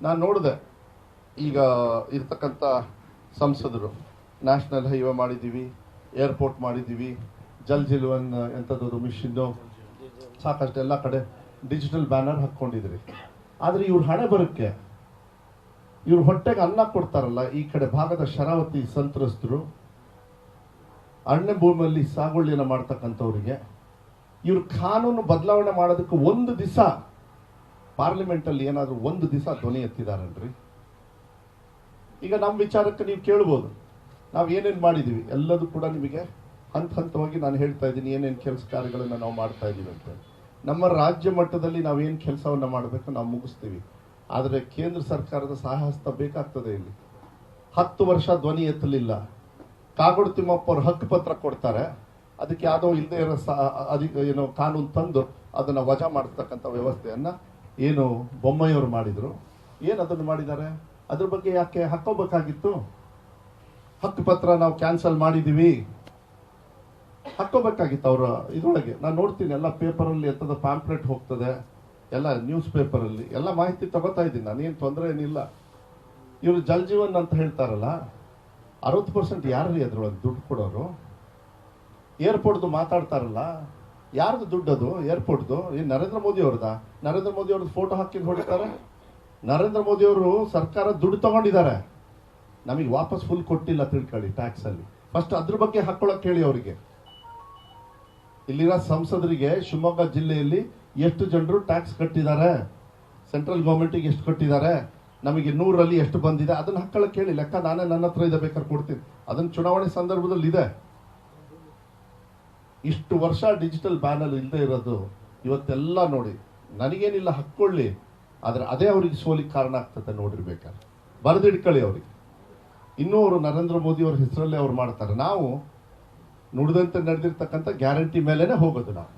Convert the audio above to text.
ನಾನು ನೋಡಿದೆ ಈಗ ಇರ್ತಕ್ಕಂಥ ಸಂಸದರು ನ್ಯಾಷನಲ್ ಹೈವೇ ಮಾಡಿದ್ದೀವಿ, ಏರ್ಪೋರ್ಟ್ ಮಾಡಿದ್ದೀವಿ, ಜಲ್ ಜೀವನ್ ಎಂಥದ್ದು ಮಿಷನ್ನು ಸಾಕಷ್ಟು ಎಲ್ಲ ಕಡೆ ಡಿಜಿಟಲ್ ಬ್ಯಾನರ್ ಹಾಕ್ಕೊಂಡಿದ್ರಿ. ಆದರೆ ಇವ್ರ ಹಣೆ ಬರೋಕ್ಕೆ ಇವ್ರ ಹೊಟ್ಟೆಗೆ ಅನ್ನ ಕೊಡ್ತಾರಲ್ಲ ಈ ಕಡೆ ಭಾಗದ ಶರಾವತಿ ಸಂತ್ರಸ್ತರು, ಅರಣ್ಯ ಭೂಮಿಯಲ್ಲಿ ಸಾಗುವಳಿನ ಮಾಡ್ತಕ್ಕಂಥವ್ರಿಗೆ ಇವ್ರ ಕಾನೂನು ಬದಲಾವಣೆ ಮಾಡೋದಕ್ಕೆ ಒಂದು ದಿವಸ ಪಾರ್ಲಿಮೆಂಟಲ್ಲಿ ಏನಾದರೂ ಒಂದು ದಿವಸ ಧ್ವನಿ ಎತ್ತಿದಾರನ್ರಿ. ಈಗ ನಮ್ಮ ವಿಚಾರಕ್ಕೆ ನೀವು ಕೇಳ್ಬೋದು, ನಾವು ಏನೇನು ಮಾಡಿದ್ದೀವಿ ಎಲ್ಲದೂ ಕೂಡ ನಿಮಗೆ ಹಂತ ಹಂತವಾಗಿ ನಾನು ಹೇಳ್ತಾ ಇದ್ದೀನಿ ಏನೇನು ಕೆಲಸ ಕಾರ್ಯಗಳನ್ನು ನಾವು ಮಾಡ್ತಾ ಇದ್ದೀವಿ ಅಂತ. ನಮ್ಮ ರಾಜ್ಯ ಮಟ್ಟದಲ್ಲಿ ನಾವೇನು ಕೆಲಸವನ್ನು ಮಾಡಬೇಕು ನಾವು ಮುಗಿಸ್ತೀವಿ. ಆದರೆ ಕೇಂದ್ರ ಸರ್ಕಾರದ ಸಹಾಯಹಸ್ತ ಬೇಕಾಗ್ತದೆ. ಇಲ್ಲಿ 10 ವರ್ಷ ಧ್ವನಿ ಎತ್ತಲಿಲ್ಲ. ಕಾಗೋಡು ತಿಮ್ಮಪ್ಪ ಅವ್ರು ಹಕ್ಕು ಪತ್ರ ಕೊಡ್ತಾರೆ, ಅದಕ್ಕೆ ಯಾವುದೋ ಇಲ್ಲದೆ ಇರೋ ಏನೋ ಕಾನೂನು ತಂದು ಅದನ್ನು ವಜಾ ಮಾಡತಕ್ಕಂಥ ವ್ಯವಸ್ಥೆಯನ್ನು ಏನು ಬೊಮ್ಮಾಯಿಯವರು ಮಾಡಿದರು. ಏನು ಅದನ್ನು ಮಾಡಿದ್ದಾರೆ, ಅದ್ರ ಬಗ್ಗೆ ಯಾಕೆ ಹಾಕೋಬೇಕಾಗಿತ್ತು? ಹಕ್ಕು ಪತ್ರ ನಾವು ಕ್ಯಾನ್ಸಲ್ ಮಾಡಿದ್ದೀವಿ, ಹಾಕೋಬೇಕಾಗಿತ್ತು ಅವರ ಇದರೊಳಗೆ. ನಾನು ನೋಡ್ತೀನಿ ಎಲ್ಲ ಪೇಪರಲ್ಲಿ ಎತ್ತದ ಪ್ಯಾಂಪ್ಲೆಟ್ ಹೋಗ್ತದೆ, ಎಲ್ಲ ನ್ಯೂಸ್ ಪೇಪರಲ್ಲಿ ಎಲ್ಲ ಮಾಹಿತಿ ತಗೋತಾ ಇದ್ದೀನಿ, ನಾನೇನು ತೊಂದರೆ ಏನಿಲ್ಲ. ಇವರು ಜಲ್ ಜೀವನ್ ಅಂತ ಹೇಳ್ತಾರಲ್ಲ, 60% ಯಾರ್ರೀ ಅದ್ರೊಳಗೆ ದುಡ್ಡು ಕೊಡೋರು? ಏರ್ಪೋರ್ಟ್ದು ಮಾತಾಡ್ತಾರಲ್ಲ, ಯಾರ್ದು ದುಡ್ಡು ಅದು ಏರ್ಪೋರ್ಟ್ದು? ಏನು ನರೇಂದ್ರ ಮೋದಿ ಅವ್ರದಾ? ನರೇಂದ್ರ ಮೋದಿ ಅವ್ರದ್ದು ಫೋಟೋ ಹಾಕಿದ್ದು ಹೊಡಿತಾರೆ. ನರೇಂದ್ರ ಮೋದಿ ಅವರು ಸರ್ಕಾರ ದುಡ್ಡು ತಗೊಂಡಿದ್ದಾರೆ, ನಮಗೆ ವಾಪಸ್ ಫುಲ್ ಕೊಟ್ಟಿಲ್ಲ ತಿಳ್ಕೊಳ್ಳಿ ಟ್ಯಾಕ್ಸಲ್ಲಿ. ಫಸ್ಟ್ ಅದ್ರ ಬಗ್ಗೆ ಹಾಕೊಳ್ಳೋಕೆ ಹೇಳಿ ಅವರಿಗೆ. ಇಲ್ಲಿರೋ ಸಂಸದರಿಗೆ ಶಿವಮೊಗ್ಗ ಜಿಲ್ಲೆಯಲ್ಲಿ ಎಷ್ಟು ಜನರು ಟ್ಯಾಕ್ಸ್ ಕಟ್ಟಿದ್ದಾರೆ, ಸೆಂಟ್ರಲ್ ಗೌರ್ಮೆಂಟಿಗೆ ಎಷ್ಟು ಕಟ್ಟಿದ್ದಾರೆ, ನಮಗೆ 100ರಲ್ಲಿ ಎಷ್ಟು ಬಂದಿದೆ, ಅದನ್ನ ಹಾಕೊಳ್ಳೋಕೆ ಹೇಳಿ. ಲೆಕ್ಕ ನಾನೇ ನನ್ನ ಹತ್ರ ಇದೆ, ಬೇಕಾದ್ರೆ ಕೊಡ್ತೀನಿ. ಅದನ್ನ ಚುನಾವಣೆ ಸಂದರ್ಭದಲ್ಲಿ ಇದೆ. ಇಷ್ಟು ವರ್ಷ ಡಿಜಿಟಲ್ ಬ್ಯಾನರ್ ಇಲ್ಲದೆ ಇರೋದು ಇವತ್ತೆಲ್ಲ ನೋಡಿ. ನನಗೇನಿಲ್ಲ, ಹಾಕ್ಕೊಳ್ಳಿ, ಆದರೆ ಅದೇ ಅವ್ರಿಗೆ ಸೋಲಿಗೆ ಕಾರಣ ಆಗ್ತದೆ ನೋಡಿರ್ಬೇಕಾದ್ರೆ. ಬರೆದಿಡ್ಕೊಳ್ಳಿ ಅವ್ರಿಗೆ. ಇನ್ನೂ ಅವರು ನರೇಂದ್ರ ಮೋದಿ ಅವ್ರ ಹೆಸರಲ್ಲೇ ಅವ್ರು ಮಾಡ್ತಾರೆ. ನಾವು ನುಡಿದಂತೆ ನಡೆದಿರ್ತಕ್ಕಂಥ ಗ್ಯಾರಂಟಿ ಮೇಲೇನೆ ಹೋಗೋದು ನಾವು.